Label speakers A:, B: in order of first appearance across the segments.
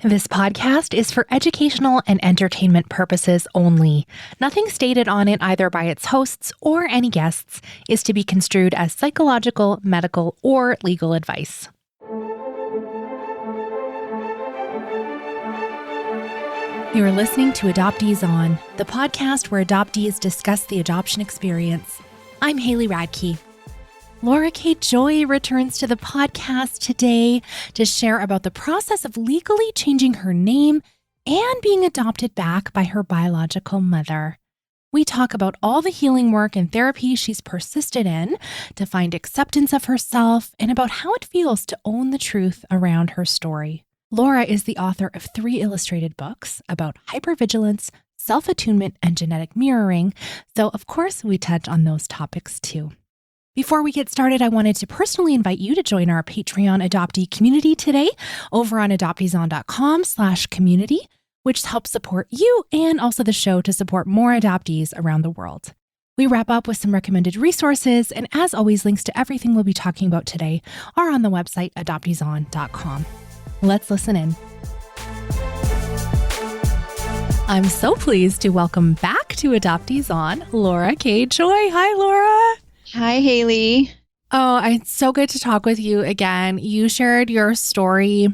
A: This podcast is for educational and entertainment purposes only. Nothing stated on it, either by its hosts or any guests, is to be construed as psychological, medical, or legal advice. You're listening to Adoptees On, the podcast where adoptees discuss the adoption experience. I'm Haley Radke. Lora K. Joy returns to the podcast today to share about the process of legally changing her name and being adopted back by her biological mother. We talk about all the healing work and therapy she's persisted in to find acceptance of herself and about how it feels to own the truth around her story. Lora is the author of 3 illustrated books about hypervigilance, self-attunement, and genetic mirroring, so of course we touch on those topics too. Before we get started, I wanted to personally invite you to join our Patreon adoptee community today over on adopteeson.com/community, which helps support you and also the show to support more adoptees around the world. We wrap up with some recommended resources, and as always, links to everything we'll be talking about today are on the website adopteeson.com. Let's listen in. I'm so pleased to welcome back to Adoptees On, Lora K. Joy. Hi, Lora.
B: Hi, Haley.
A: Oh, it's so good to talk with you again. You shared your story,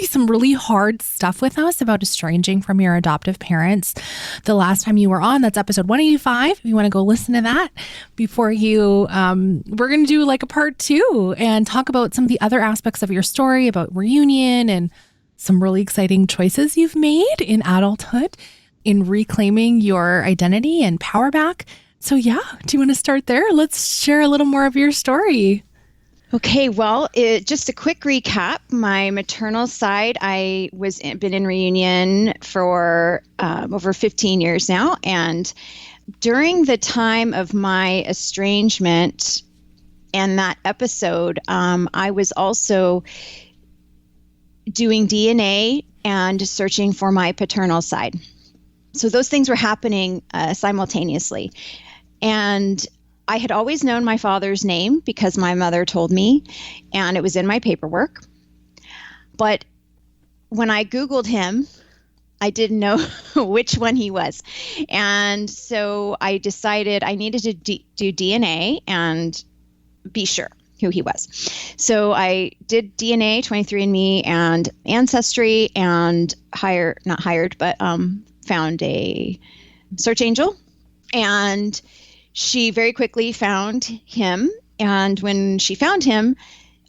A: some really hard stuff with us about estranging from your adoptive parents the last time you were on. That's episode 185. If you want to go listen to that before we're going to do like a part 2 and talk about some of the other aspects of your story about reunion and some really exciting choices you've made in adulthood in reclaiming your identity and power back. So yeah, do you want to start there? Let's share a little more of your story.
B: Okay, well, just a quick recap. My maternal side, been in reunion for over 15 years now. And during the time of my estrangement and that episode, I was also doing DNA and searching for my paternal side. So those things were happening simultaneously. And I had always known my father's name because my mother told me, and it was in my paperwork. But when I Googled him, I didn't know which one he was. And so I decided I needed to do DNA and be sure who he was. So I did DNA, 23andMe, and Ancestry, and found a search angel. And she very quickly found him. And when she found him,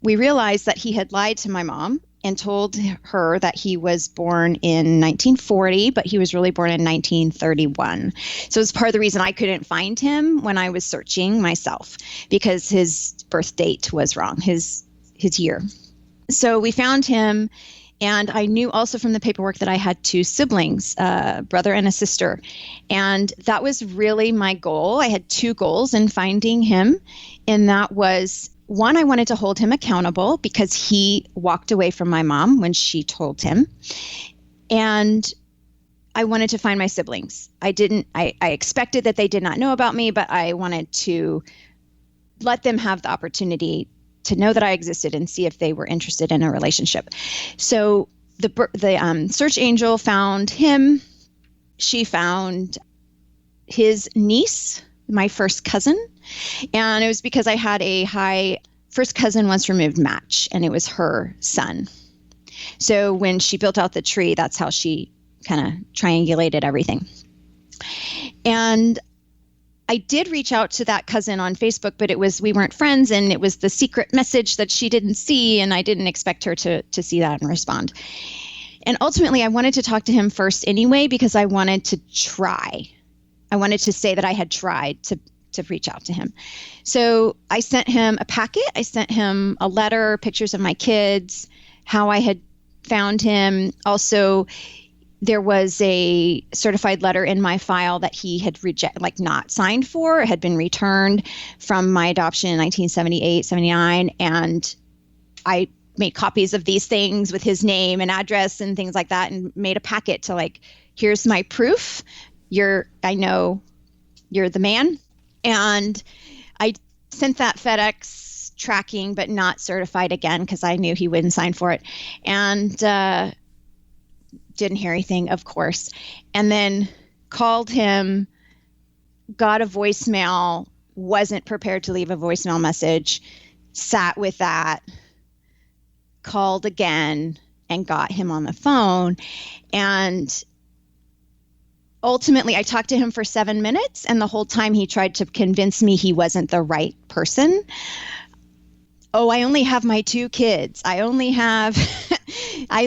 B: we realized that he had lied to my mom and told her that he was born in 1940, but he was really born in 1931. So it's part of the reason I couldn't find him when I was searching myself, because his birth date was wrong, his year. So we found him. And I knew also from the paperwork that I had 2 siblings, a brother and a sister. And that was really my goal. I had 2 goals in finding him. And that was, one, I wanted to hold him accountable because he walked away from my mom when she told him. And I wanted to find my siblings. I expected that they did not know about me, but I wanted to let them have the opportunity to know that I existed and see if they were interested in a relationship. So the search angel found him. She found his niece, my first cousin. And it was because I had a high first cousin once removed match, and it was her son. So when she built out the tree, that's how she kind of triangulated everything. And I did reach out to that cousin on Facebook, but we weren't friends, and it was the secret message that she didn't see, and I didn't expect her to see that and respond. And ultimately, I wanted to talk to him first anyway, because I wanted to try. I wanted to say that I had tried to reach out to him. So I sent him a packet. I sent him a letter, pictures of my kids, how I had found him. Also, there was a certified letter in my file that he had not signed for. It had been returned from my adoption in 1978, 79. And I made copies of these things with his name and address and things like that, and made a packet to here's my proof. I know you're the man. And I sent that FedEx tracking, but not certified again, because I knew he wouldn't sign for it. And Didn't hear anything, of course. And then called him, got a voicemail, wasn't prepared to leave a voicemail message, sat with that, called again, and got him on the phone. And ultimately, I talked to him for 7 minutes, and the whole time he tried to convince me he wasn't the right person. Oh, I only have my 2 kids. I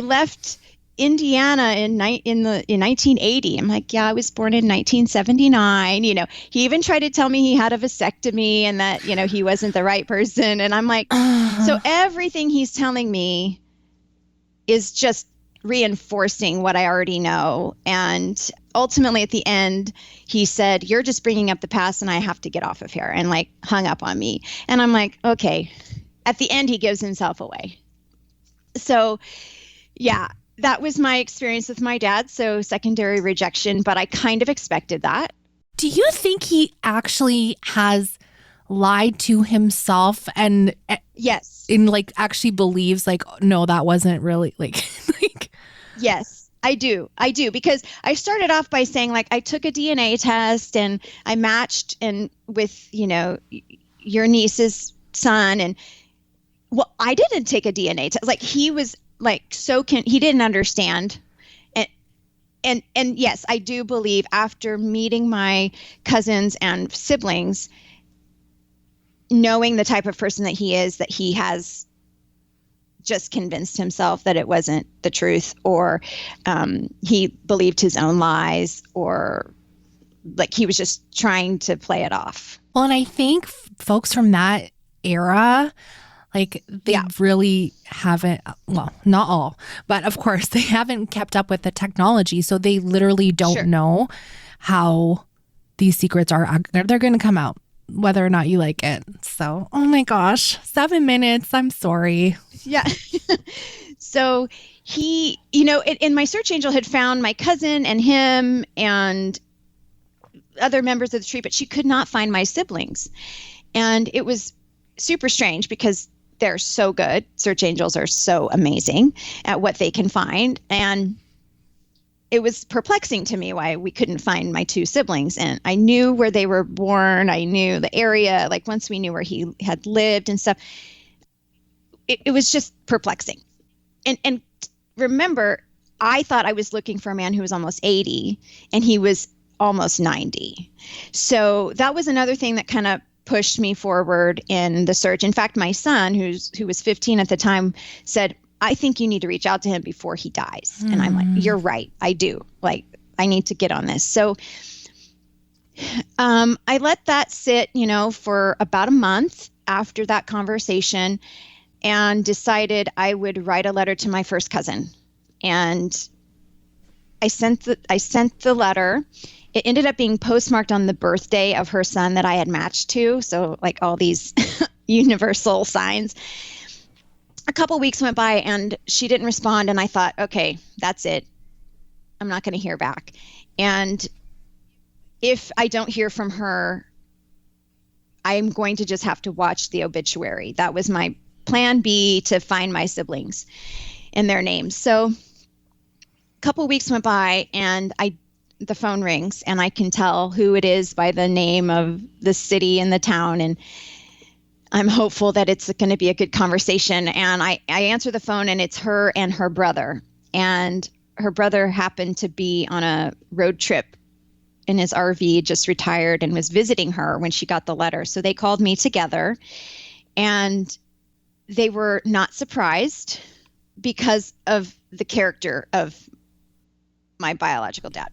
B: left Indiana in 1980. I'm like, yeah, I was born in 1979. You know, he even tried to tell me he had a vasectomy and that, you know, he wasn't the right person. And I'm like, so everything he's telling me is just reinforcing what I already know. And ultimately at the end, he said, you're just bringing up the past and I have to get off of here, and like hung up on me. And I'm like, okay. At the end, he gives himself away. So yeah, that was my experience with my dad. So secondary rejection, but I kind of expected that.
A: Do you think he actually has lied to himself and
B: yes,
A: in like actually believes like, no, that wasn't really like
B: Yes, I do, because I started off by saying like I took a DNA test and I matched and with, you know, your niece's son, and well, I didn't take a DNA test. Like he was like he didn't understand. And yes, I do believe after meeting my cousins and siblings, knowing the type of person that he is, that he has just convinced himself that it wasn't the truth, or he believed his own lies, or like he was just trying to play it off.
A: Well, and I think folks from that era, like they really haven't, well, not all, but of course they haven't kept up with the technology. So they literally don't know how these secrets are, they're going to come out whether or not you like it. So, oh my gosh, 7 minutes. I'm sorry.
B: Yeah. So he, you know, and my search angel had found my cousin and him and other members of the tree, but she could not find my siblings. And it was super strange because they're so good. Search angels are so amazing at what they can find. And it was perplexing to me why we couldn't find my 2 siblings. And I knew where they were born. I knew the area, like once we knew where he had lived and stuff, it was just perplexing. And remember, I thought I was looking for a man who was almost 80 and he was almost 90. So that was another thing that kind of pushed me forward in the search. In fact, my son, who was 15 at the time, said, I think you need to reach out to him before he dies. And I'm like, you're right. I do. Like, I need to get on this. So I let that sit, you know, for about a month after that conversation, and decided I would write a letter to my first cousin. And I sent the letter. It ended up being postmarked on the birthday of her son that I had matched to. So like all these universal signs. A couple weeks went by and she didn't respond. And I thought, okay, that's it. I'm not going to hear back. And if I don't hear from her, I'm going to just have to watch the obituary. That was my plan B, to find my siblings and their names. So a couple weeks went by and the phone rings and I can tell who it is by the name of the city and the town. And I'm hopeful that it's going to be a good conversation. And I answer the phone and it's her and her brother. And her brother happened to be on a road trip in his RV, just retired, and was visiting her when she got the letter. So they called me together and they were not surprised because of the character of my biological dad.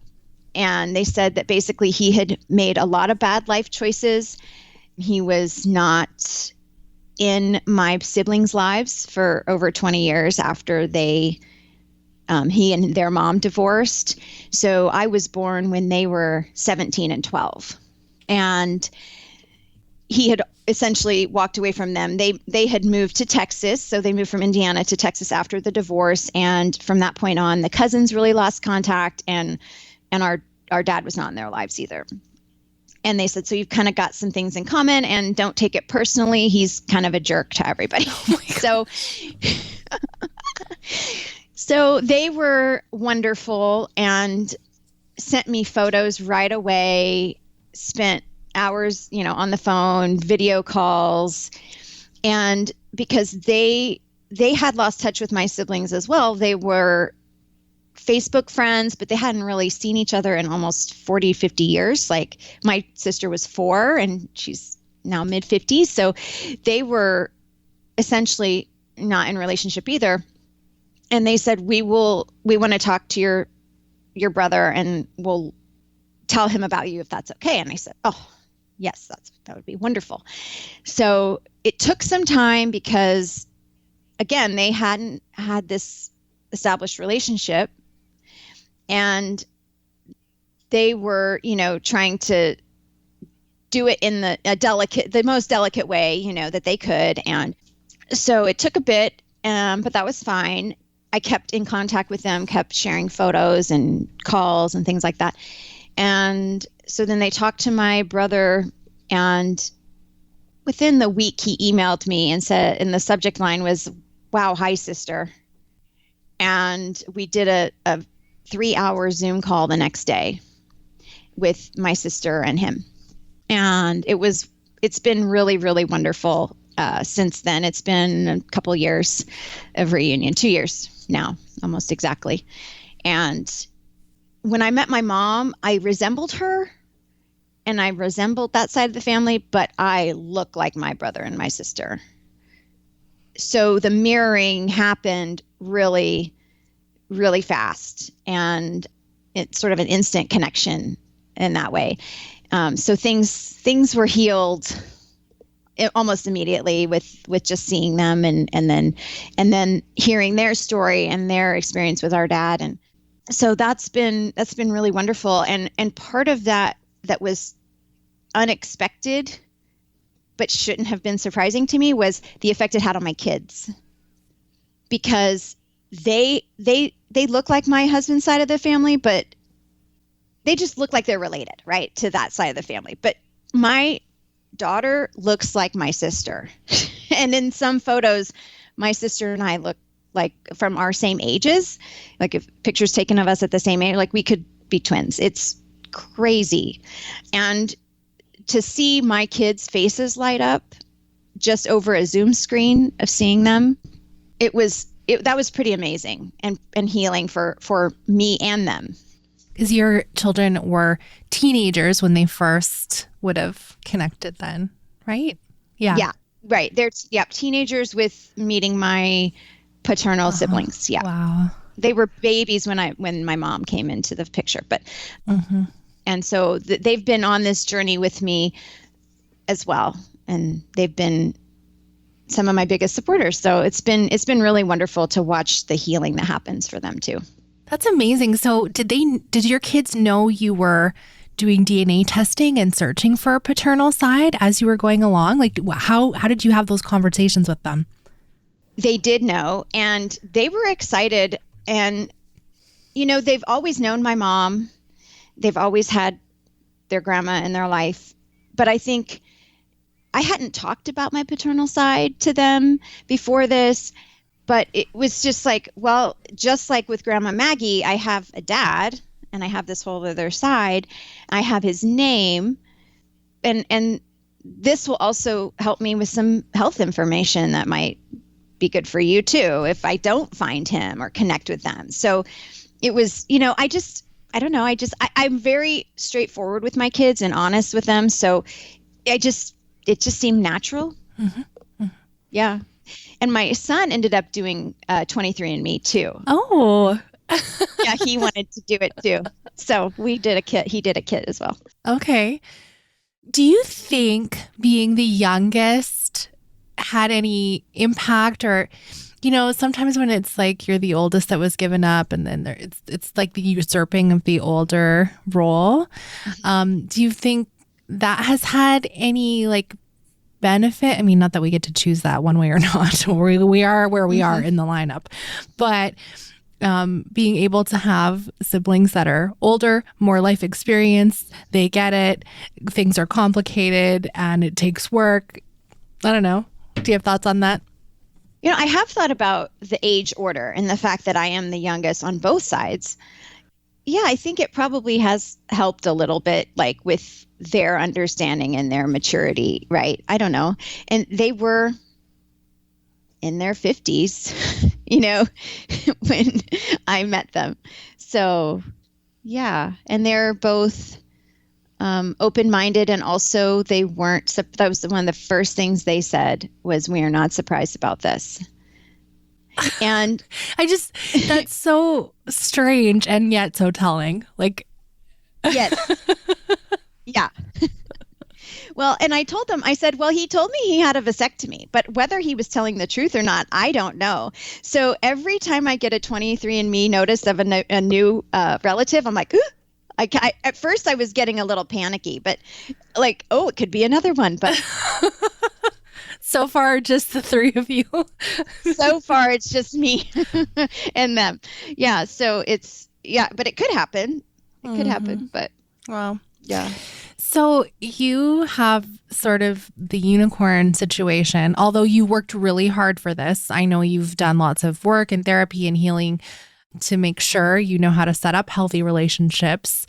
B: And they said that basically he had made a lot of bad life choices. He was not in my siblings' lives for over 20 years after he and their mom divorced. So I was born when they were 17 and 12. And he had essentially walked away from them. They had moved to Texas. So they moved from Indiana to Texas after the divorce. And from that point on, the cousins really lost contact, and our dad was not in their lives either. And they said, so you've kind of got some things in common, and don't take it personally. He's kind of a jerk to everybody. Oh So they were wonderful and sent me photos right away, spent hours, on the phone, video calls. And because they had lost touch with my siblings as well, they were Facebook friends, but they hadn't really seen each other in almost 40, 50 years. Like my sister was 4 and she's now mid 50s. So they were essentially not in relationship either. And they said, we want to talk to your brother and we'll tell him about you if that's okay. And I said, oh, yes, that would be wonderful. So it took some time because, again, they hadn't had this established relationship. And they were, trying to do it in the most delicate way, that they could. And so it took a bit, but that was fine. I kept in contact with them, kept sharing photos and calls and things like that. And so then they talked to my brother, and within the week he emailed me and said, and the subject line was, "Wow, hi, sister." And we did a 3-hour Zoom call the next day with my sister and him. And it's been really, really wonderful since then. It's been a couple of years of reunion, 2 years now, almost exactly. And when I met my mom, I resembled her and I resembled that side of the family, but I look like my brother and my sister. So the mirroring happened really, really fast, and it's sort of an instant connection in that way. So things were healed almost immediately with just seeing them and then hearing their story and their experience with our dad. And so that's been really wonderful. And part of that was unexpected, but shouldn't have been surprising to me, was the effect it had on my kids, because they look like my husband's side of the family, but they just look like they're related, right, to that side of the family. But my daughter looks like my sister. And in some photos, my sister and I look like from our same ages, like if pictures taken of us at the same age, like we could be twins. It's crazy. And to see my kids' faces light up just over a Zoom screen of seeing them, that was pretty amazing and healing for me and them.
A: Because your children were teenagers when they first would have connected then, right? Yeah.
B: Yeah, right. They're teenagers with meeting my paternal siblings. Yeah.
A: Wow.
B: They were babies when my mom came into the picture. But and so they've been on this journey with me as well. And they've been some of my biggest supporters. So it's been really wonderful to watch the healing that happens for them too.
A: That's amazing. So did your kids know you were doing DNA testing and searching for a paternal side as you were going along? Like how did you have those conversations with them?
B: They did know, and they were excited. And, they've always known my mom. They've always had their grandma in their life. But I think I hadn't talked about my paternal side to them before this. But it was just like, well, just like with Grandma Maggie, I have a dad and I have this whole other side. I have his name. And this will also help me with some health information that might be good for you too, if I don't find him or connect with them. So it was, I'm very straightforward with my kids and honest with them. So it just seemed natural. Mm-hmm. Mm-hmm. Yeah. And my son ended up doing 23andMe too.
A: Oh.
B: Yeah, he wanted to do it too. So we did a kit. He did a kit as well.
A: Okay. Do you think being the youngest had any impact, or, sometimes when it's like you're the oldest that was given up and then it's like the usurping of the older role. Do you think that has had any benefit? I mean, not that we get to choose that one way or not. We are where we are in the lineup, but being able to have siblings that are older, more life experience, they get it, things are complicated and it takes work. I don't know. Do you have thoughts on that?
B: I have thought about the age order and the fact that I am the youngest on both sides. Yeah, I think it probably has helped a little bit, like with their understanding and their maturity, right? I don't know. And they were in their 50s, when I met them. So, yeah. And they're both open-minded, and also they weren't, that was one of the first things they said was, "We are not surprised about this." And
A: that's so strange and yet so telling. Like,
B: yes. Yeah. Well, and I told them, I said, well, he told me he had a vasectomy, but whether he was telling the truth or not, I don't know. So every time I get a 23andMe notice of a new relative, I'm like, ooh. At first I was getting a little panicky, but like, oh, it could be another one. But
A: so far, just the three of you.
B: So far, it's just me and them. Yeah. So but it could happen. It could happen, but
A: wow.
B: Yeah.
A: So you have sort of the unicorn situation, although you worked really hard for this. I know you've done lots of work and therapy and healing to make sure you know how to set up healthy relationships,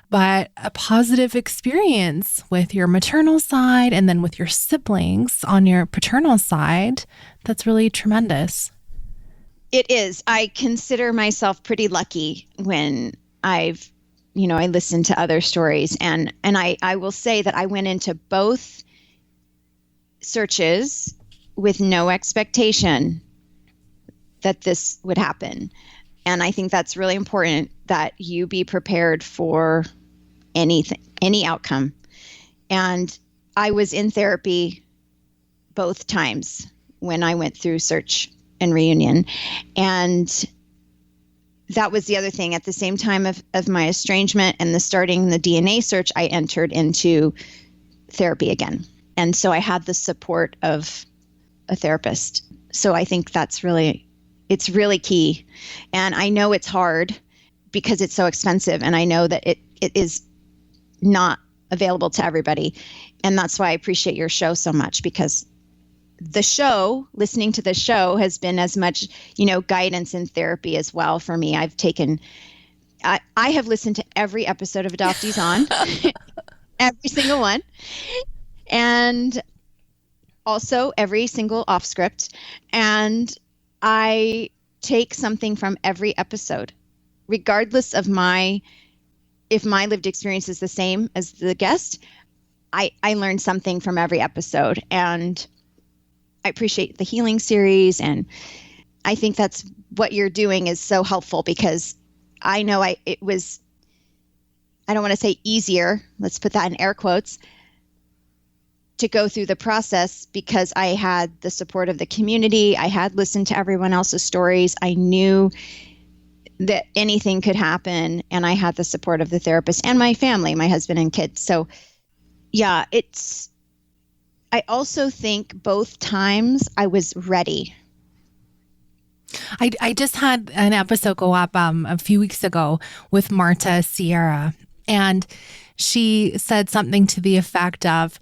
A: but a positive experience with your maternal side and then with your siblings on your paternal side, that's really tremendous.
B: It is. I consider myself pretty lucky when I listened to other stories, and I will say that I went into both searches with no expectation that this would happen. And I think that's really important, that you be prepared for anything, any outcome. And I was in therapy both times when I went through search and reunion. And that was the other thing. At the same time of my estrangement and the starting the DNA search, I entered into therapy again. And so I had the support of a therapist. So I think it's really key. And I know it's hard because it's so expensive. And I know that it is not available to everybody. And that's why I appreciate your show so much, because listening to the show has been as much, guidance and therapy as well for me. I have listened to every episode of Adoptees On, every single one. And also every single off script. And I take something from every episode, regardless of if my lived experience is the same as the guest. I learn something from every episode, and I appreciate the healing series. And I think that's what you're doing is so helpful, because I know it was, I don't want to say easier, let's put that in air quotes, to go through the process because I had the support of the community. I had listened to everyone else's stories. I knew that anything could happen, and I had the support of the therapist and my family, my husband and kids. So yeah, I also think both times I was ready.
A: I just had an episode go up a few weeks ago with Marta Sierra, and she said something to the effect of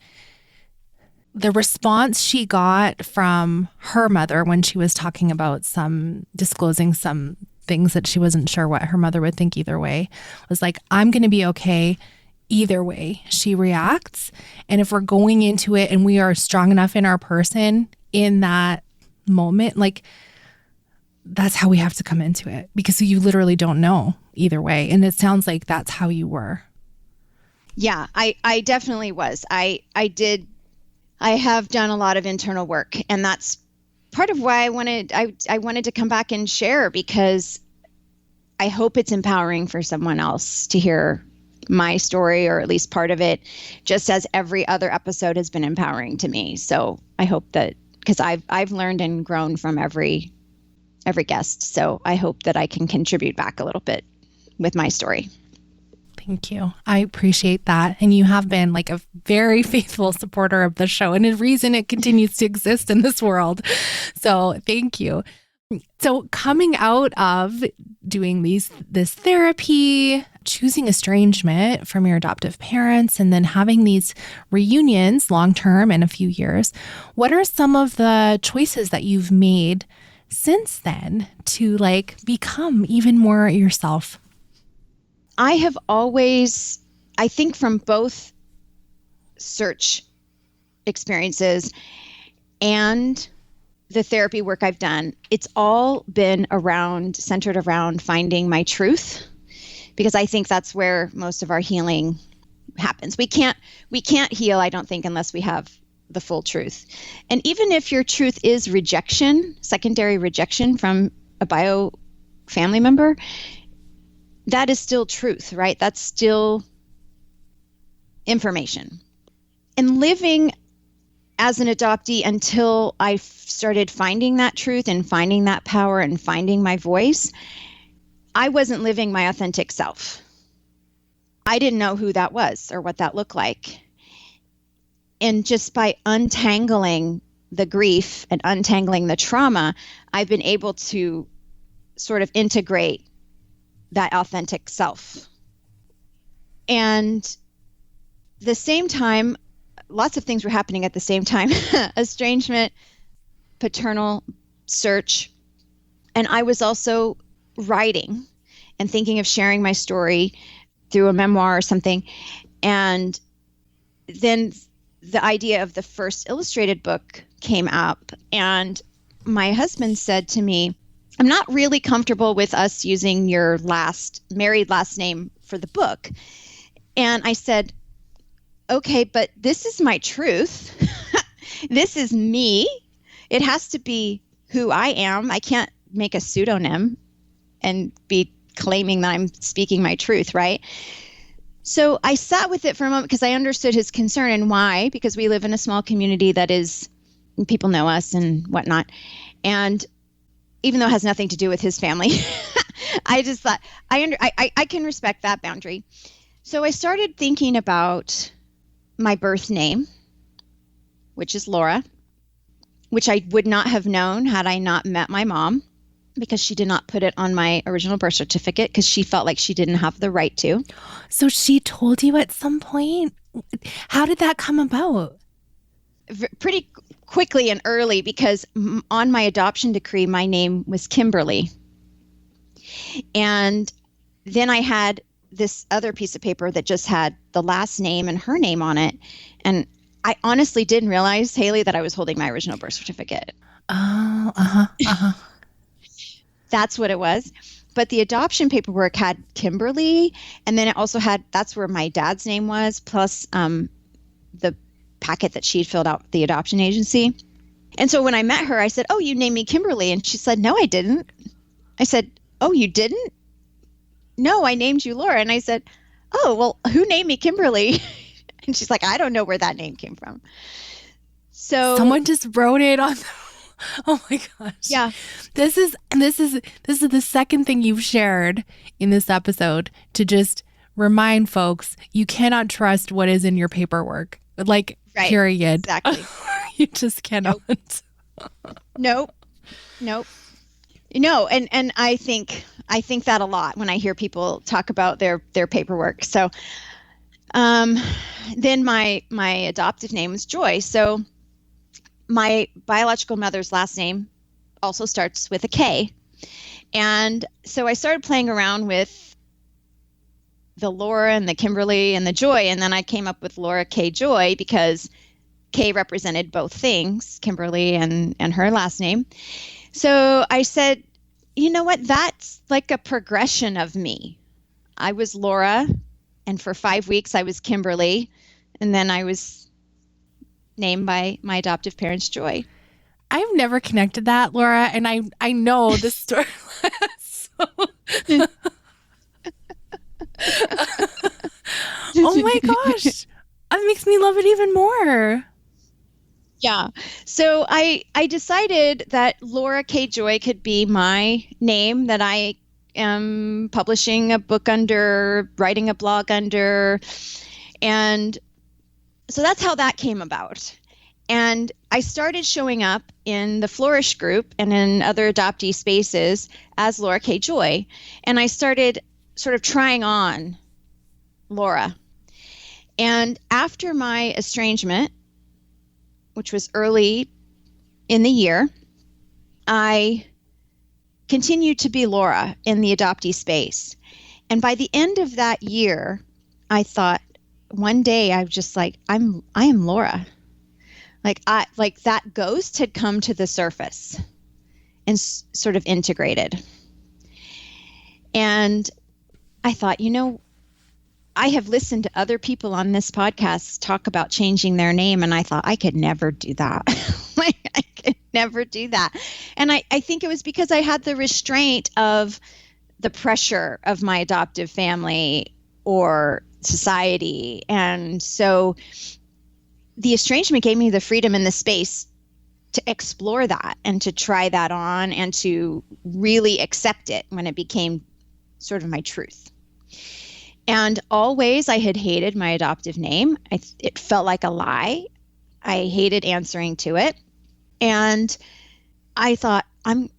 A: the response she got from her mother when she was talking about disclosing some things that she wasn't sure what her mother would think either way, was like, "I'm going to be okay either way she reacts. And if we're going into it and we are strong enough in our person in that moment, like, that's how we have to come into it, because you literally don't know either way." And it sounds like that's how you were.
B: Yeah, I definitely was. I have done a lot of internal work, and that's part of why I wanted to come back and share, because I hope it's empowering for someone else to hear my story, or at least part of it, just as every other episode has been empowering to me. So I hope that, because I've learned and grown from every guest. So I hope that I can contribute back a little bit with my story.
A: Thank you. I appreciate that. And you have been like a very faithful supporter of the show and a reason it continues to exist in this world. So thank you. So coming out of doing this therapy, choosing estrangement from your adoptive parents, and then having these reunions long-term in a few years, what are some of the choices that you've made since then to become even more yourself?
B: I have always, I think from both search experiences and the therapy work I've done, it's all been centered around finding my truth, because I think that's where most of our healing happens. We can't heal, I don't think, unless we have the full truth. And even if your truth is rejection, secondary rejection from a bio family member, that is still truth, right? That's still information. And living as an adoptee until I started finding that truth and finding that power and finding my voice, I wasn't living my authentic self. I didn't know who that was or what that looked like. And just by untangling the grief and untangling the trauma, I've been able to sort of integrate that authentic self. And the same time, lots of things were happening at the same time. Estrangement, paternal search. And I was also writing and thinking of sharing my story through a memoir or something. And then the idea of the first illustrated book came up. And my husband said to me, I'm not really comfortable with us using your married last name for the book. And I said, okay, but this is my truth. This is me. It has to be who I am. I can't make a pseudonym and be claiming that I'm speaking my truth, right? So I sat with it for a moment because I understood his concern. And why? Because we live in a small community people know us and whatnot. And even though it has nothing to do with his family, I just thought, I can respect that boundary. So I started thinking about my birth name, which is Lora, which I would not have known had I not met my mom, because she did not put it on my original birth certificate because she felt like she didn't have the right to.
A: So she told you at some point? How did that come about?
B: Pretty quickly and early, because on my adoption decree, my name was Kimberly. And then I had this other piece of paper that just had the last name and her name on it. And I honestly didn't realize, Haley, that I was holding my original birth certificate.
A: Oh, uh-huh.
B: That's what it was. But the adoption paperwork had Kimberly, and then it also had, that's where my dad's name was, plus the packet that she'd filled out with the adoption agency. And so when I met her, I said, oh, you named me Kimberly. And she said, no, I didn't. I said, oh, you didn't? No, I named you Lora. And I said, oh, well, who named me Kimberly? And she's like, I don't know where that name came from. So
A: someone just wrote it on. Oh my gosh.
B: Yeah.
A: This is the second thing you've shared in this episode to just remind folks you cannot trust what is in your paperwork. Right. Period.
B: Exactly.
A: You just cannot.
B: Nope. No, and I think that a lot when I hear people talk about their paperwork. So then my adoptive name was Joy. So my biological mother's last name also starts with a K. And so I started playing around with the Lora and the Kimberly and the Joy. And then I came up with Lora K Joy because K represented both things, Kimberly and her last name. So I said, you know what? That's like a progression of me. I was Lora, and for 5 weeks I was Kimberly, and then I was named by my adoptive parents, Joy.
A: I've never connected that, Lora, and I know this story. Oh my gosh. That makes me love it even more.
B: Yeah. So I decided that Lora K Joy could be my name that I am publishing a book under, writing a blog under. And so that's how that came about. And I started showing up in the Flourish group and in other adoptee spaces as Lora K. Joy. And I started sort of trying on Lora. And after my estrangement, which was early in the year, I continued to be Lora in the adoptee space. And by the end of that year, I thought one day I was just like, I am Lora. Like that ghost had come to the surface and sort of integrated. And I thought, I have listened to other people on this podcast talk about changing their name, and I thought I could never do that. I could never do that. And I think it was because I had the restraint of the pressure of my adoptive family or society. And so the estrangement gave me the freedom and the space to explore that and to try that on and to really accept it when it became sort of my truth. And always I had hated my adoptive name. It felt like a lie. I hated answering to it. And I thought, I'm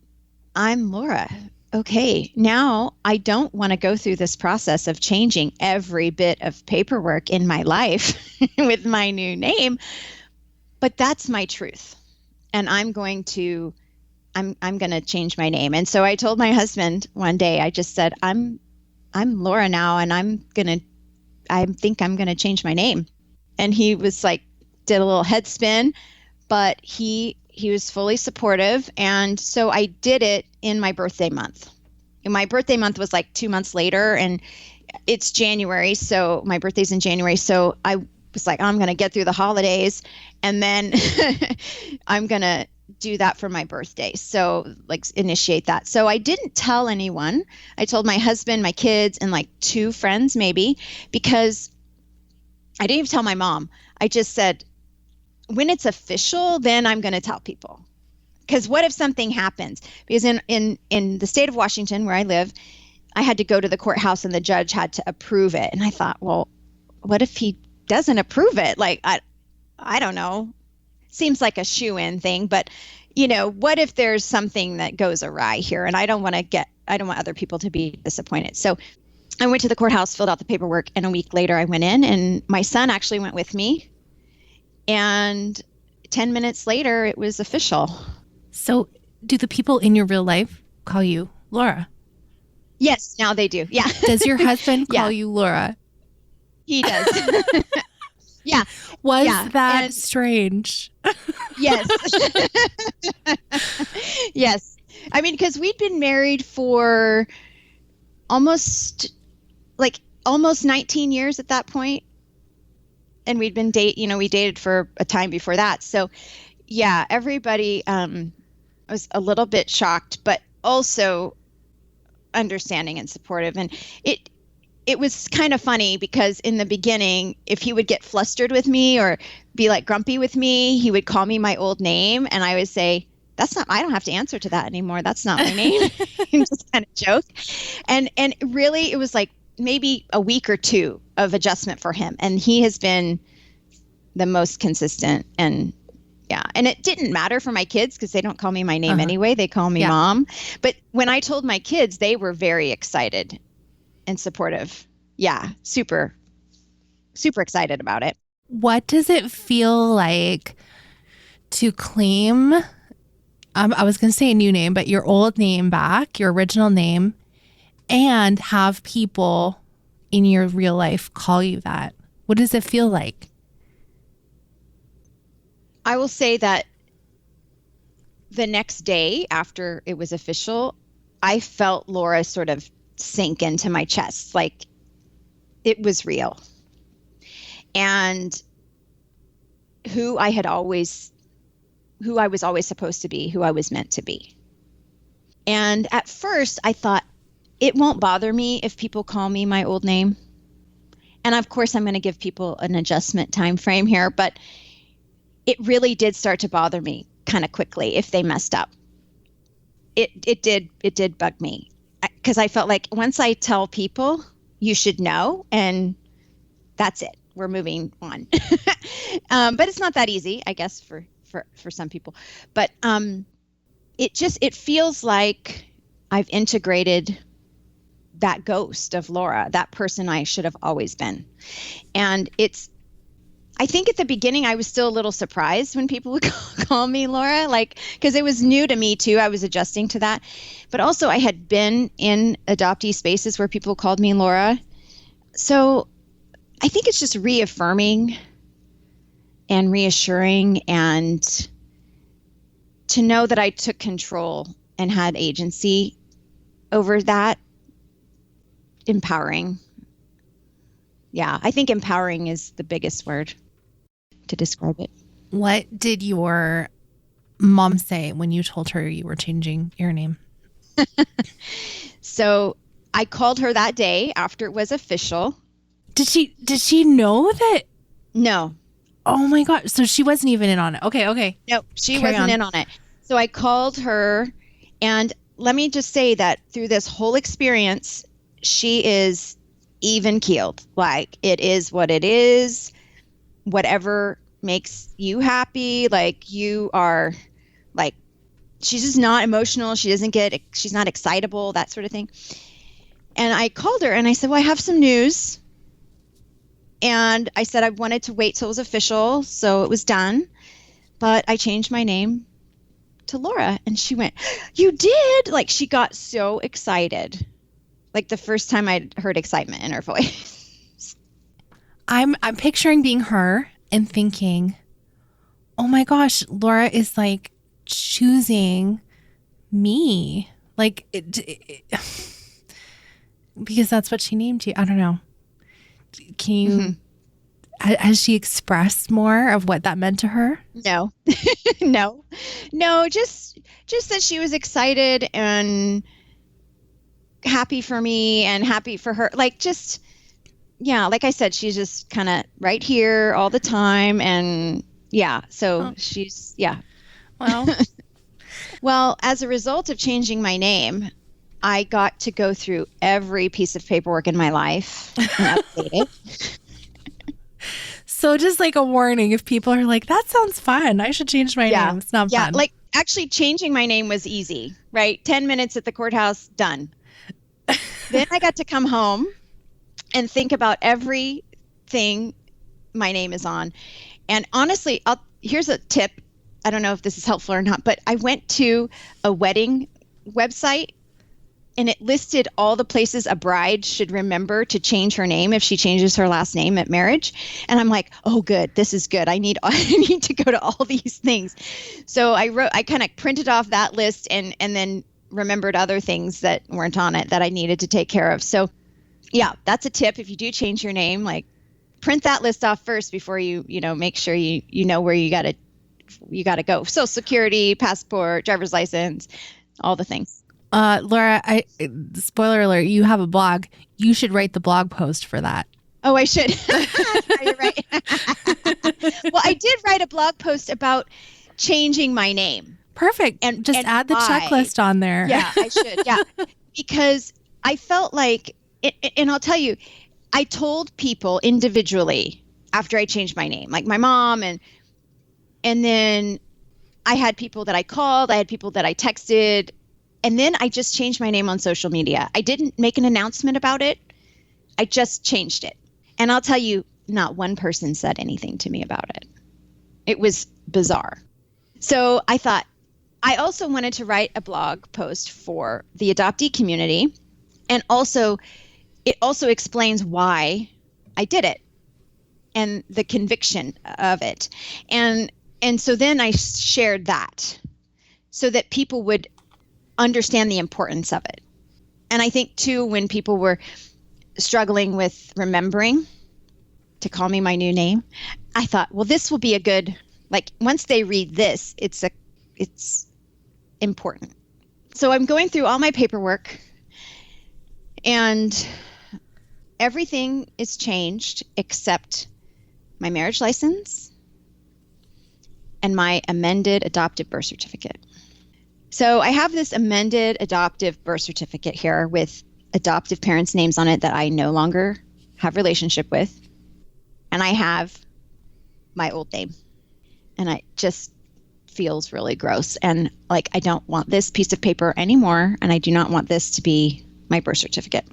B: Lora. Okay, now I don't want to go through this process of changing every bit of paperwork in my life with my new name, but that's my truth. And I'm going to change my name. And so I told my husband one day, I just said, I'm Lora now, and I think I'm going to change my name. And he was like, did a little head spin, but he was fully supportive. And so I did it in my birthday month. And my birthday month was like 2 months later, and it's January. So my birthday's in January. So I was like, I'm going to get through the holidays, and then I'm going to do that for my birthday. So like initiate that. So I didn't tell anyone. I told my husband, my kids, and like 2 friends maybe, because I didn't even tell my mom. I just said, when it's official, then I'm going to tell people. Because what if something happens? Because in the state of Washington, where I live, I had to go to the courthouse and the judge had to approve it. And I thought, well, what if he doesn't approve it? Like, I don't know. Seems like a shoo-in thing, but what if there's something that goes awry here? And I don't want other people to be disappointed. So I went to the courthouse, filled out the paperwork, and a week later I went in, and my son actually went with me. And 10 minutes later, it was official.
A: So do the people in your real life call you Lora?
B: Yes, now they do. Yeah.
A: Does your husband call you Lora?
B: He does. Yeah.
A: Was that strange?
B: Yes. Yes. I mean, because we'd been married for almost 19 years at that point. And we'd been we dated for a time before that. So yeah, everybody was a little bit shocked, but also understanding and supportive. And it was kind of funny because in the beginning, if he would get flustered with me or be like grumpy with me, he would call me my old name. And I would say, I don't have to answer to that anymore. That's not my name. And just kind of joke. And really, it was like maybe a week or 2 of adjustment for him. And he has been the most consistent. And yeah. And it didn't matter for my kids because they don't call me my name anyway. They call me Mom. But when I told my kids, they were very excited and supportive. Yeah. Super, super excited about it.
A: What does it feel like to claim, I was going to say a new name, but your old name back, your original name, and have people in your real life call you that? What does it feel like?
B: I will say that the next day after it was official, I felt Lora sort of sink into my chest. Like it was real. And who I was always supposed to be, who I was meant to be. And at first I thought, it won't bother me if people call me my old name. And of course, I'm going to give people an adjustment time frame here, but it really did start to bother me kind of quickly if they messed up. It did bug me because I felt like once I tell people, you should know, and that's it. we're moving on. But it's not that easy, I guess, for some people. But it feels like I've integrated that ghost of Lora, that person I should have always been. And I think at the beginning I was still a little surprised when people would call me Lora, like, because it was new to me too. I was adjusting to that. But also I had been in adoptee spaces where people called me Lora. So I think it's just reaffirming and reassuring, and to know that I took control and had agency over that. Empowering. Yeah, I think empowering is the biggest word to describe it.
A: What did your mom say when you told her you were changing your name?
B: So I called her that day after it was official.
A: Did she know that?
B: No.
A: Oh my God. So she wasn't even in on it. Okay.
B: No, she wasn't in on it. So I called her, and let me just say that through this whole experience, she is even keeled. Like, it is what it is. Whatever makes you happy. Like, you are, like, she's just not emotional. She's not excitable, that sort of thing. And I called her and I said, well, I have some news. And I said I wanted to wait till it was official, so it was done. But I changed my name to Lora. And she went, you did? Like, she got so excited. Like the first time I'd heard excitement in her voice.
A: I'm picturing being her and thinking, oh my gosh, Lora is like choosing me. Like, because that's what she named you. I don't know. Can you, has she expressed more of what that meant to her?
B: No, no, just that she was excited and happy for me and happy for her. Like, just, yeah, like I said, she's just kind of right here all the time. And yeah, so she's, yeah.
A: Well,
B: well, as a result of changing my name, I got to go through every piece of paperwork in my life and update it.
A: So just like a warning, if people are like, that sounds fun, I should change my name. It's not fun.
B: Like, actually changing my name was easy, right? 10 minutes at the courthouse, done. Then I got to come home and think about everything my name is on. And honestly, here's a tip. I don't know if this is helpful or not, but I went to a wedding website and it listed all the places a bride should remember to change her name if she changes her last name at marriage. And I'm like, oh, good. This is good. I need to go to all these things. So I kind of printed off that list and then remembered other things that weren't on it that I needed to take care of. So yeah, that's a tip. If you do change your name, like, print that list off first before you make sure you know where you got to go. Social Security, passport, driver's license, all the things.
A: Lora, spoiler alert, you have a blog. You should write the blog post for that.
B: Oh, I should. You're right. Well, I did write a blog post about changing my name.
A: Perfect. And just add the checklist on there.
B: Yeah, I should. Yeah. Because I felt like, and I'll tell you, I told people individually after I changed my name, like my mom, and then I had people that I called, I had people that I texted, and then I just changed my name on social media. I didn't make an announcement about it. I just changed it. And I'll tell you, not one person said anything to me about it. It was bizarre. So I thought, I also wanted to write a blog post for the adoptee community. And also, it also explains why I did it and the conviction of it. And so then I shared that so that people would understand the importance of it. And I think too, when people were struggling with remembering to call me my new name, I thought, well, this will be a good, like, once they read this, it's important. So I'm going through all my paperwork and everything is changed except my marriage license and my amended adoptive birth certificate. So I have this amended adoptive birth certificate here with adoptive parents' names on it that I no longer have relationship with. and I have my old name. And it just feels really gross. And like, I don't want this piece of paper anymore. And I do not want this to be my birth certificate.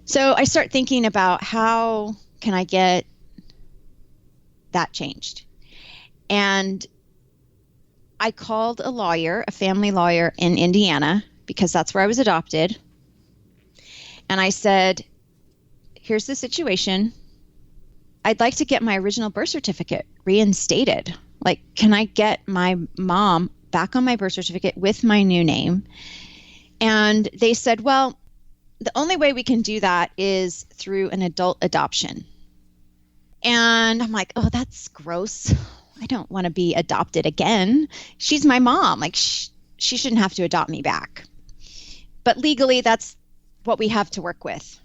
B: So I start thinking about how can I get that changed? And I called a lawyer, a family lawyer in Indiana, because that's where I was adopted. And I said, here's the situation. I'd like to get my original birth certificate reinstated. Like, can I get my mom back on my birth certificate with my new name? And they said, well, the only way we can do that is through an adult adoption. And I'm like, oh, that's gross. I don't want to be adopted again. She's my mom. Like, she shouldn't have to adopt me back. But legally, that's what we have to work with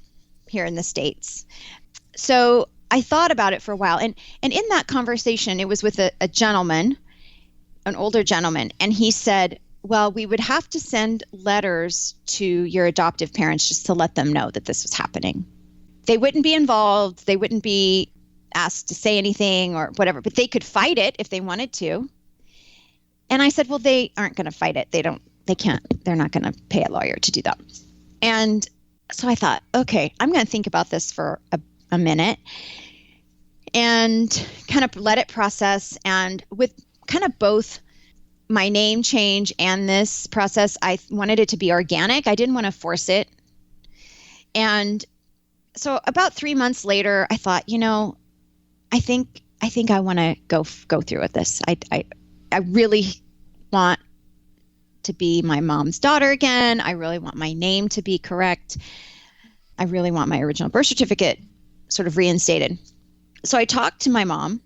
B: here in the States. So I thought about it for a while. And in that conversation, it was with a gentleman, an older gentleman. And he said, well, we would have to send letters to your adoptive parents just to let them know that this was happening. They wouldn't be involved. They wouldn't be asked to say anything or whatever, but they could fight it if they wanted to. And I said, well, they aren't going to fight it. They can't, they're not going to pay a lawyer to do that. And so I thought, okay, I'm going to think about this for a minute and kind of let it process. And with kind of both my name change and this process, I wanted it to be organic. I didn't want to force it. And so about 3 months later, I thought, I think I want to go through with this. I really want to be my mom's daughter again. I really want my name to be correct. I really want my original birth certificate sort of reinstated. So I talked to my mom.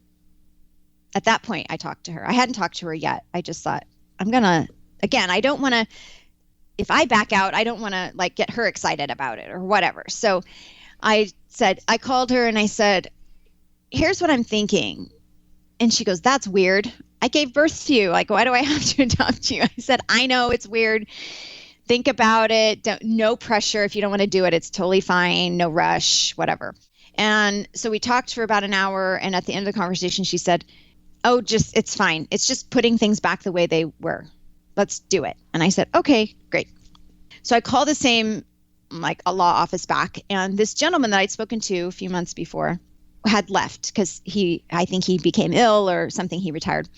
B: At that point, I talked to her. I hadn't talked to her yet. I just thought, I don't want to, if I back out, I don't want to like get her excited about it or whatever. So I called her and I said, here's what I'm thinking. And she goes, that's weird. I gave birth to you. Like, why do I have to adopt you? I said, I know it's weird. Think about it. No pressure. If you don't want to do it, it's totally fine. No rush, whatever. And so we talked for about an hour. And at the end of the conversation, she said, oh, it's fine. It's just putting things back the way they were. Let's do it. And I said, okay, great. So I called the same, like a law office back. And this gentleman that I'd spoken to a few months before had left because I think he became ill or something. He retired.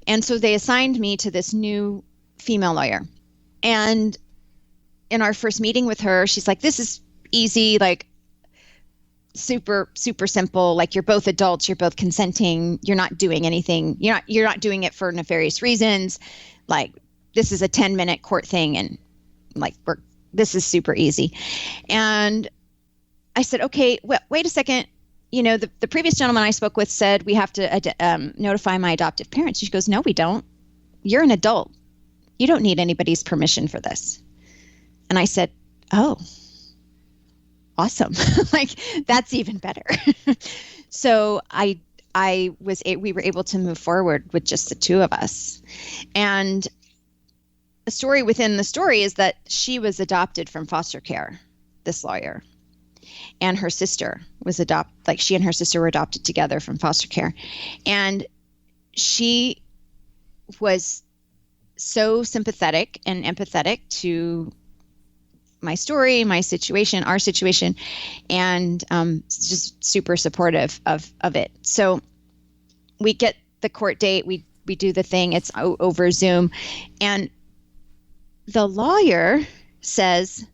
B: And so they assigned me to this new female lawyer. And in our first meeting with her, she's like, this is easy, like super, super simple. Like, you're both adults, you're both consenting. You're not doing anything. You're not doing it for nefarious reasons. Like, this is a 10-minute court thing. And like, this is super easy. And I said, okay, well, wait a second. The previous gentleman I spoke with said we have to notify my adoptive parents. She goes, no, we don't. You're an adult. You don't need anybody's permission for this. And I said, oh, awesome. Like, that's even better. So we were able to move forward with just the two of us. And the story within the story is that she was adopted from foster care, this lawyer. And her sister was she and her sister were adopted together from foster care. And she was so sympathetic and empathetic to my story, my situation, our situation, and just super supportive of it. So we get the court date, we do the thing, it's over Zoom. And the lawyer says,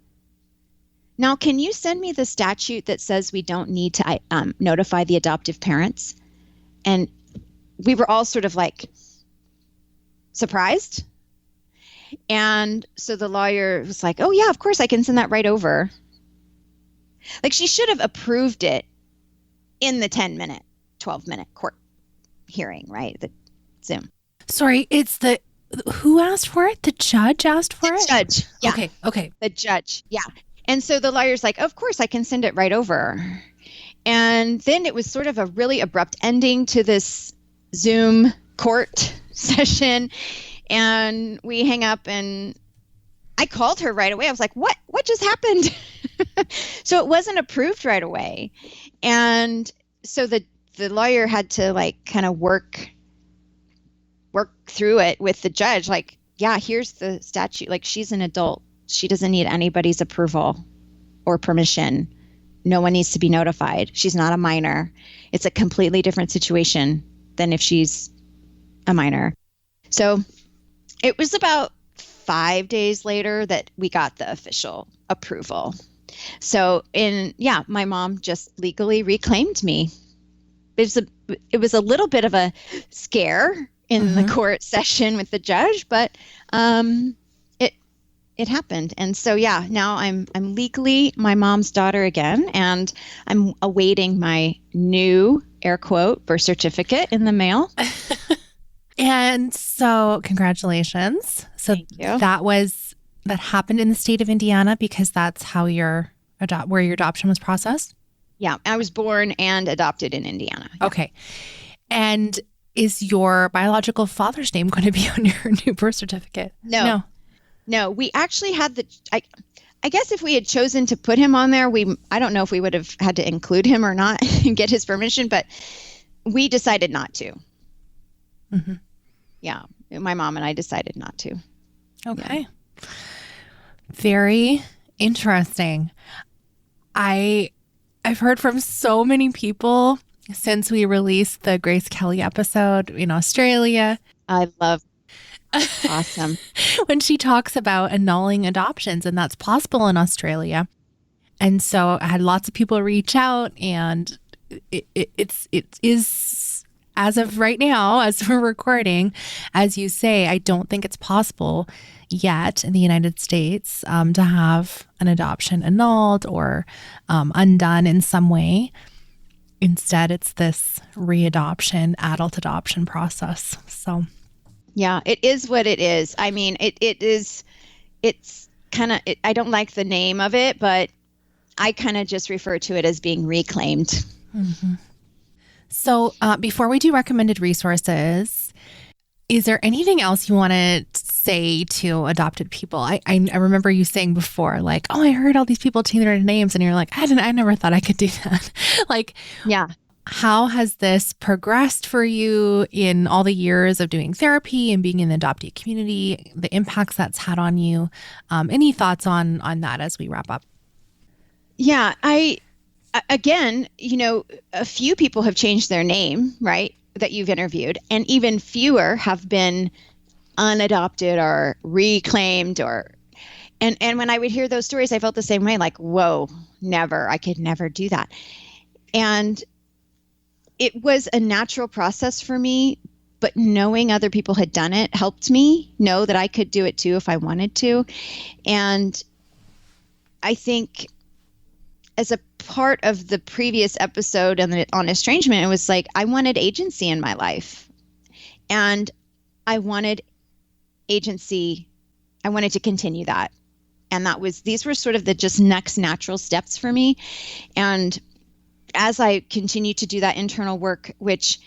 B: now, can you send me the statute that says we don't need to notify the adoptive parents? And we were all sort of like surprised. And so the lawyer was like, oh, yeah, of course, I can send that right over. Like, she should have approved it in the 10-minute, 12-minute court hearing, right? The Zoom.
A: Sorry, who asked for it? The judge asked for it?
B: The judge. Yeah.
A: Okay.
B: The judge. Yeah. And so the lawyer's like, of course, I can send it right over. And then it was sort of a really abrupt ending to this Zoom court session. And we hang up and I called her right away. I was like, what just happened? So it wasn't approved right away. And so the the lawyer had to like kind of work through it with the judge. Like, yeah, here's the statute. Like, she's an adult. She doesn't need anybody's approval or permission. No one needs to be notified. She's not a minor. It's a completely different situation than if she's a minor. So it was about 5 days later that we got the official approval. So my mom just legally reclaimed me. It was a little bit of a scare in the court session with the judge, but it happened. And so now I'm legally my mom's daughter again, and I'm awaiting my new air quote birth certificate in the mail.
A: And so congratulations. So
B: Thank you.
A: that happened in the state of Indiana because that's how where your adoption was processed?
B: Yeah, I was born and adopted in Indiana. Yeah.
A: Okay. And is your biological father's name going to be on your new birth certificate?
B: No, we actually had I guess if we had chosen to put him on there, I don't know if we would have had to include him or not and get his permission, but we decided not to. Mm-hmm. Yeah, my mom and I decided not to.
A: Okay. Yeah. Very interesting. I've heard from so many people since we released the Grace Kelly episode in Australia.
B: I love awesome.
A: When she talks about annulling adoptions, and that's possible in Australia. And so I had lots of people reach out, and it is, as of right now, as we're recording, as you say, I don't think it's possible yet in the United States to have an adoption annulled or undone in some way. Instead, it's this readoption, adult adoption process. So,
B: yeah, it is what it is. I mean, it's kind of, I don't like the name of it, but I kind of just refer to it as being reclaimed.
A: Mm-hmm. So before we do recommended resources, is there anything else you want to say to adopted people? I remember you saying before, like, oh, I heard all these people change their names, and you're like, I never thought I could do that. Like,
B: yeah.
A: How has this progressed for you in all the years of doing therapy and being in the adoptee community, the impacts that's had on you? Any thoughts on that as we wrap up?
B: Yeah, again, a few people have changed their name, right, that you've interviewed, and even fewer have been unadopted or reclaimed and when I would hear those stories, I felt the same way, like, whoa, never, I could never do that. And it was a natural process for me, but knowing other people had done it helped me know that I could do it too if I wanted to. And I think as a part of the previous episode on estrangement, it was like, I wanted agency in my life, and I wanted agency. I wanted to continue that. And these were sort of the just next natural steps for me. And as I continue to do that internal work, which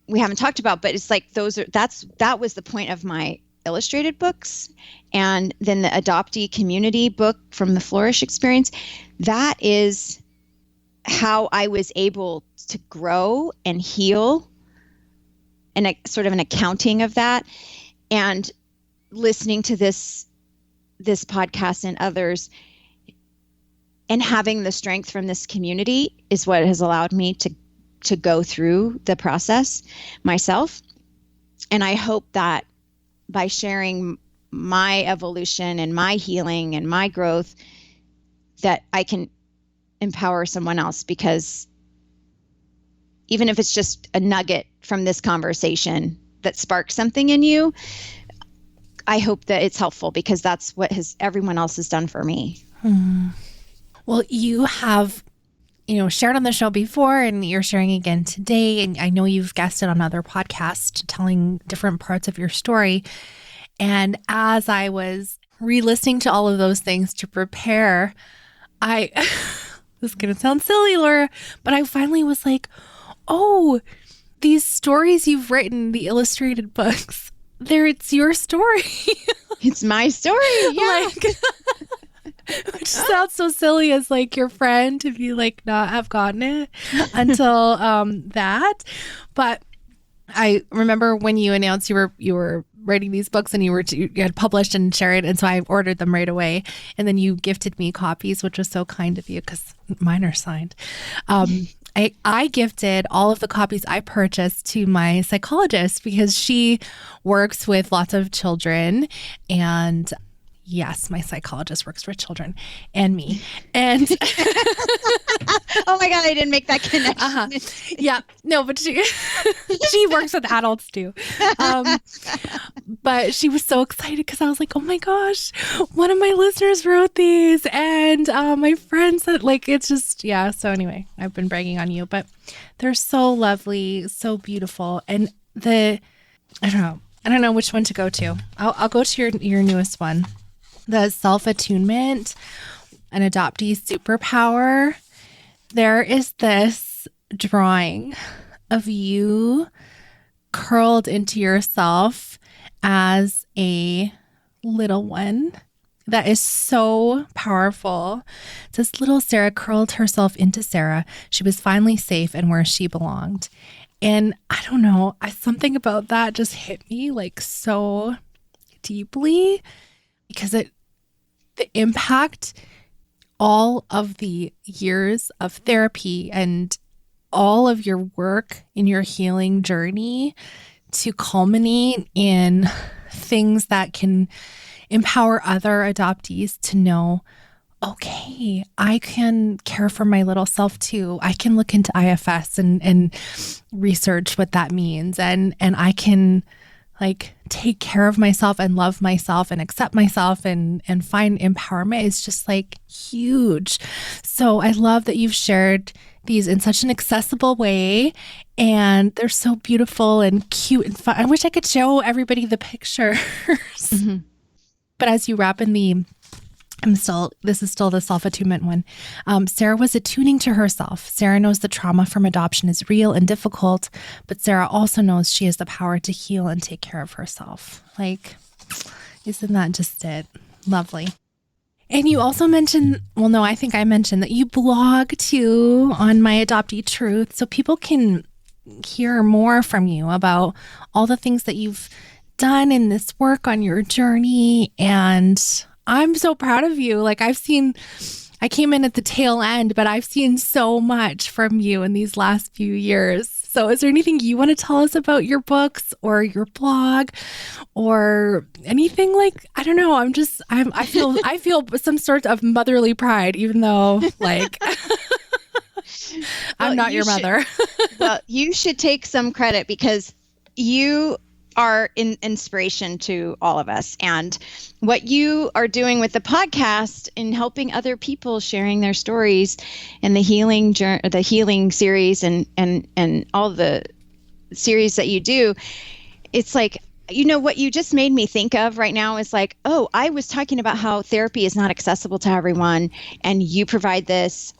B: we haven't talked about, but it's like that was the point of my illustrated books, and then the adoptee community book from the Flourish experience. That is how I was able to grow and heal, and a sort of an accounting of that. And listening to this podcast and others, and having the strength from this community is what has allowed me to go through the process myself. And I hope that by sharing my evolution and my healing and my growth, that I can empower someone else, because even if it's just a nugget from this conversation that sparks something in you, I hope that it's helpful, because that's what everyone else has done for me.
A: Well, you have, shared on the show before, and you're sharing again today. And I know you've guested on other podcasts telling different parts of your story. And as I was re-listening to all of those things to prepare, this is going to sound silly, Lora, but I finally was like, oh, these stories you've written, the illustrated books, it's your story.
B: It's my story. Yeah.
A: Which sounds so silly as like your friend to be like not have gotten it until that. But I remember when you announced you were writing these books and you had published and shared, and so I ordered them right away. And then you gifted me copies, which was so kind of you because mine are signed. I gifted all of the copies I purchased to my psychologist because she works with lots of children, and yes, my psychologist works with children and me. And
B: oh my God, I didn't make that connection.
A: Yeah, no, but she works with adults too. But she was so excited because I was like, oh my gosh, one of my listeners wrote these, and my friend said, like, it's just, yeah. So anyway, I've been bragging on you, but they're so lovely, so beautiful. And I don't know which one to go to. I'll go to your newest one. The self-attunement, an adoptee superpower. There is this drawing of you curled into yourself as a little one that is so powerful. It says, little Sarah curled herself into Sarah. She was finally safe and where she belonged. And I don't know, something about that just hit me like so deeply because the impact, all of the years of therapy and all of your work in your healing journey to culminate in things that can empower other adoptees to know, okay, I can care for my little self too. I can look into IFS and research what that means. And I can like take care of myself and love myself and accept myself and find empowerment is just like huge. So I love that you've shared these in such an accessible way, and they're so beautiful and cute and fun. I wish I could show everybody the pictures. Mm-hmm. But as you wrap in this is still the self-attunement one. Sarah was attuning to herself. Sarah knows the trauma from adoption is real and difficult, but Sarah also knows she has the power to heal and take care of herself. Like, isn't that just it? Lovely. And you also mentioned, well, no, I think I mentioned that you blog too on My Adoptee Truth, so people can hear more from you about all the things that you've done in this work on your journey. And I'm so proud of you. Like I came in at the tail end, but I've seen so much from you in these last few years. So is there anything you want to tell us about your books or your blog or anything? Like, I don't know. I feel some sort of motherly pride, even though like I'm not your mother.
B: Well, you should take some credit because you are inspiration to all of us, and what you are doing with the podcast and helping other people sharing their stories and the healing series and all the series that you do, it's like, you know, what you just made me think of right now is like, oh, I was talking about how therapy is not accessible to everyone, and you provide this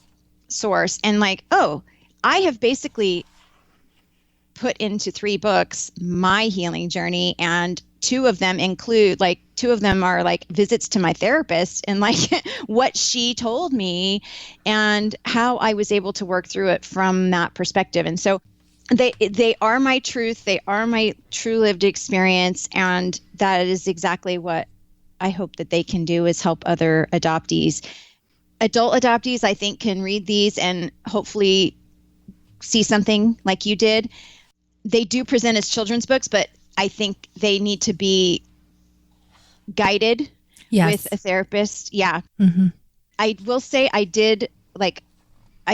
B: source, and like, oh, I have basically put into 3 books my healing journey, and 2 of them are like visits to my therapist and like what she told me and how I was able to work through it from that perspective. And so they are my truth, they are my true lived experience, and that is exactly what I hope that they can do, is help other adoptees. Adult adoptees, I think, can read these and hopefully see something like you did. They do present as children's books, but I think they need to be guided with a therapist. Yeah. Mm-hmm. I will say I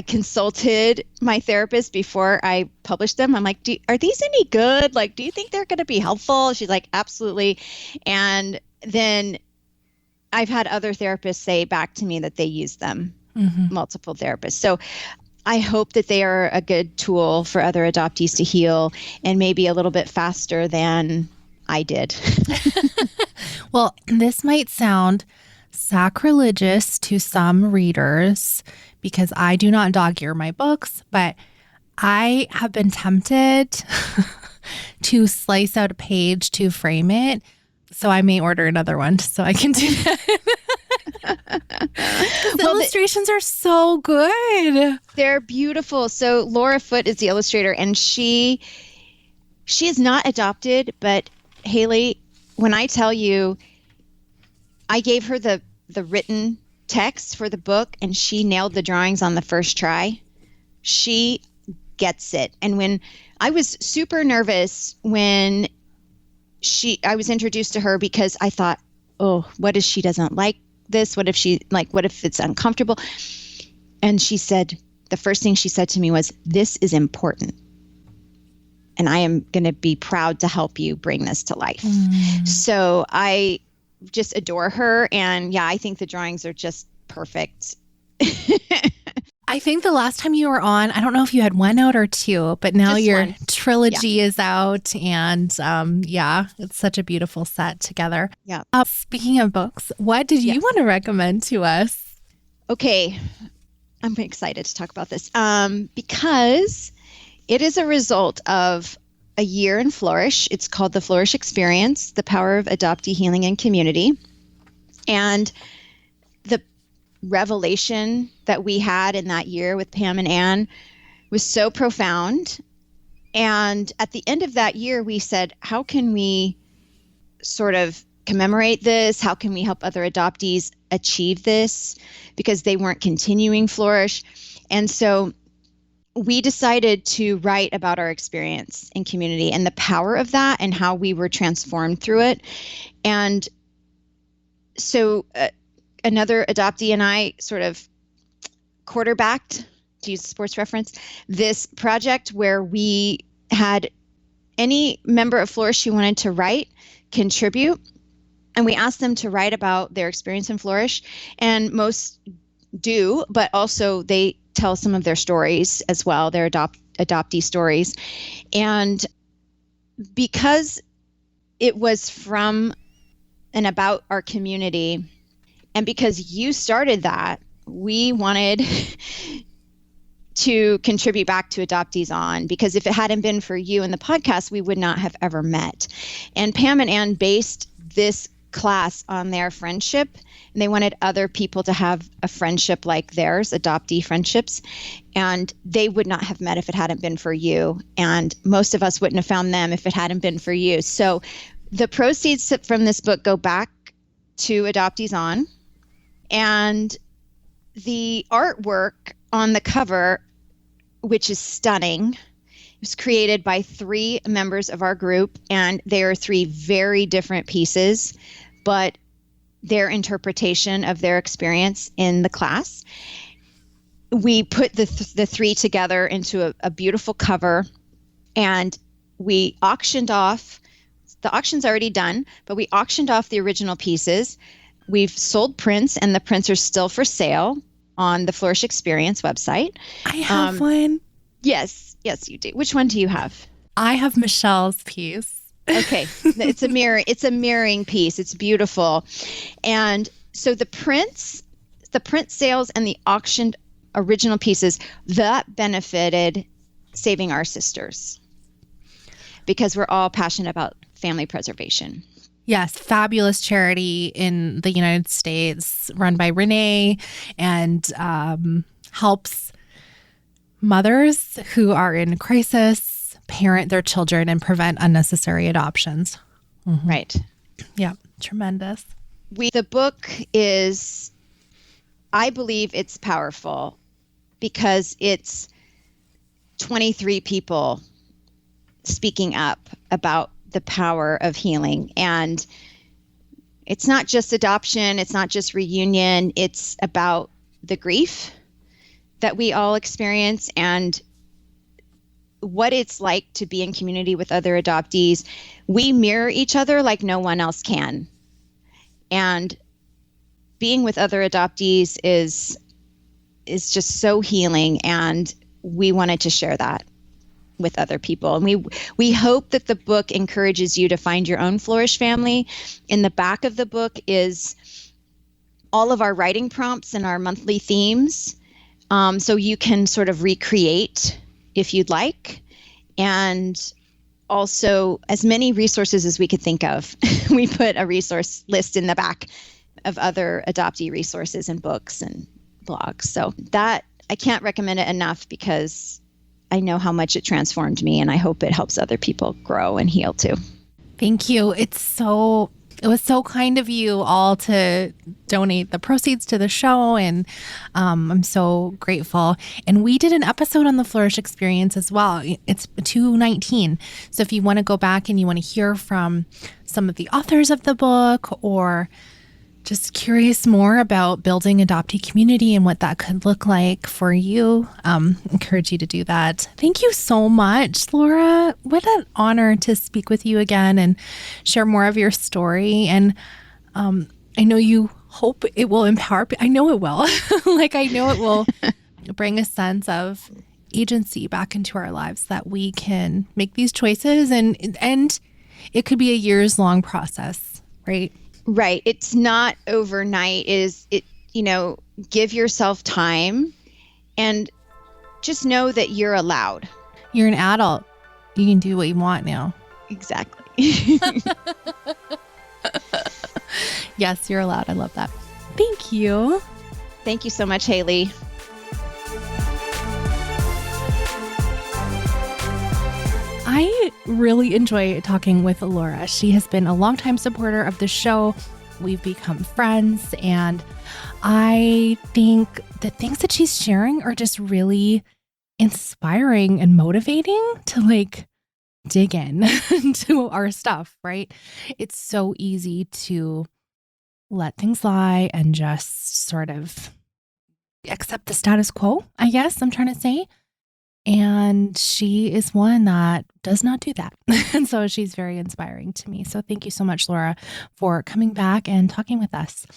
B: consulted my therapist before I published them. I'm like, are these any good? Like, do you think they're going to be helpful? She's like, absolutely. And then I've had other therapists say back to me that they use them, multiple therapists. So I hope that they are a good tool for other adoptees to heal, and maybe a little bit faster than I did.
A: Well, this might sound sacrilegious to some readers because I do not dog ear my books, but I have been tempted to slice out a page to frame it. So I may order another one so I can do that. The illustrations are so good.
B: They're beautiful. So Laura Foote is the illustrator, and she is not adopted, but Haley, when I tell you, I gave her the written text for the book, and she nailed the drawings on the first try. She gets it. And when I was super nervous when I was introduced to her, because I thought, oh, what if she doesn't like this? What if it's uncomfortable? And she said, the first thing she said to me was, this is important. And I am going to be proud to help you bring this to life. So I just adore her. And yeah, I think the drawings are just perfect.
A: I think the last time you were on, I don't know if you had one out or two, but now
B: Just
A: your
B: one.
A: trilogy is out, and it's such a beautiful set together.
B: Yeah.
A: Speaking of books, what did you want to recommend to us?
B: Okay. I'm excited to talk about this because it is a result of a year in Flourish. It's called the Flourish Experience, The Power of Adoptee Healing and Community. And the revelation that we had in that year with Pam and Ann was so profound. And at the end of that year, we said, how can we sort of commemorate this? How can we help other adoptees achieve this? Because they weren't continuing Flourish. And so we decided to write about our experience in community and the power of that and how we were transformed through it. And so another adoptee and I sort of quarterbacked, to use a sports reference, this project where we had any member of Flourish who wanted to write contribute. And we asked them to write about their experience in Flourish. And most do, but also they tell some of their stories as well, their adoptee stories. And because it was from and about our community, and because you started that, we wanted to contribute back to Adoptees On, because if it hadn't been for you and the podcast, we would not have ever met. And Pam and Ann based this class on their friendship, and they wanted other people to have a friendship like theirs, adoptee friendships, and they would not have met if it hadn't been for you, and most of us wouldn't have found them if it hadn't been for you. So the proceeds from this book go back to Adoptees On, and the artwork on the cover, which is stunning, was created by 3 members of our group, and they are 3 very different pieces, but their interpretation of their experience in the class. We put the 3 together into a beautiful cover, and we auctioned off. The auction's already done, but we auctioned off the original pieces. We've sold prints, and the prints are still for sale on the Flourish Experience website.
A: I have one.
B: Yes, you do. Which one do you have?
A: I have Michelle's piece.
B: Okay. It's a mirroring piece. It's beautiful. And so the print sales and the auctioned original pieces, that benefited Saving Our Sisters, because we're all passionate about family preservation.
A: Yes, fabulous charity in the United States run by Renee, and helps mothers who are in crisis parent their children and prevent unnecessary adoptions. Mm-hmm.
B: Right.
A: Yeah, tremendous.
B: The book is, I believe it's powerful because it's 23 people speaking up about the power of healing. And it's not just adoption, it's not just reunion, it's about the grief that we all experience and what it's like to be in community with other adoptees. We mirror each other like no one else can. And being with other adoptees is just so healing, and we wanted to share that with other people. And we hope that the book encourages you to find your own Flourish family. In the back of the book is all of our writing prompts and our monthly themes. So you can sort of recreate if you'd like, and also as many resources as we could think of. We put a resource list in the back of other adoptee resources and books and blogs. So that I can't recommend it enough because I know how much it transformed me, and I hope it helps other people grow and heal too.
A: Thank you. It was so kind of you all to donate the proceeds to the show, and I'm so grateful. And we did an episode on the Flourish experience as well. It's 219. So if you want to go back and you want to hear from some of the authors of the book, or just curious more about building adoptee community and what that could look like for you, encourage you to do that. Thank you so much, Lora. What an honor to speak with you again and share more of your story. And I know you hope it will empower. I know it will. I know it will bring a sense of agency back into our lives, that we can make these choices, and it could be a years-long process, right?
B: Right. It's not overnight. Give yourself time and just know that you're allowed.
A: You're an adult. You can do what you want now.
B: Exactly.
A: Yes, you're allowed. I love that. Thank you.
B: Thank you so much, Haley.
A: I really enjoy talking with Lora. She has been a longtime supporter of the show. We've become friends, and I think the things that she's sharing are just really inspiring and motivating to dig in to our stuff, right? It's so easy to let things lie and just sort of accept the status quo, I guess I'm trying to say. And she is one that does not do that. And so she's very inspiring to me. So thank you so much, Lora, for coming back and talking with us.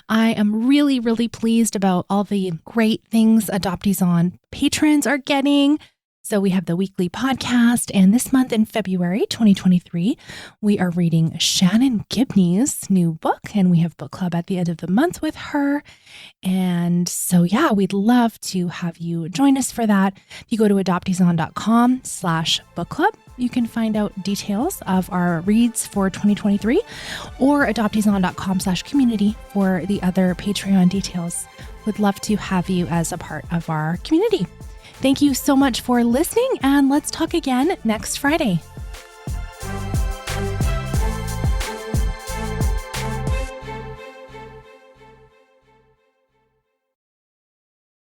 A: I am really, really pleased about all the great things Adoptees On patrons are getting. So we have the weekly podcast, and this month in February 2023, we are reading Shannon Gibney's new book, and we have book club at the end of the month with her. And so, yeah, we'd love to have you join us for that. If you go to adopteeson.com/book club, you can find out details of our reads for 2023, or adopteeson.com/community for the other Patreon details. We'd love to have you as a part of our community. Thank you so much for listening, and let's talk again next Friday.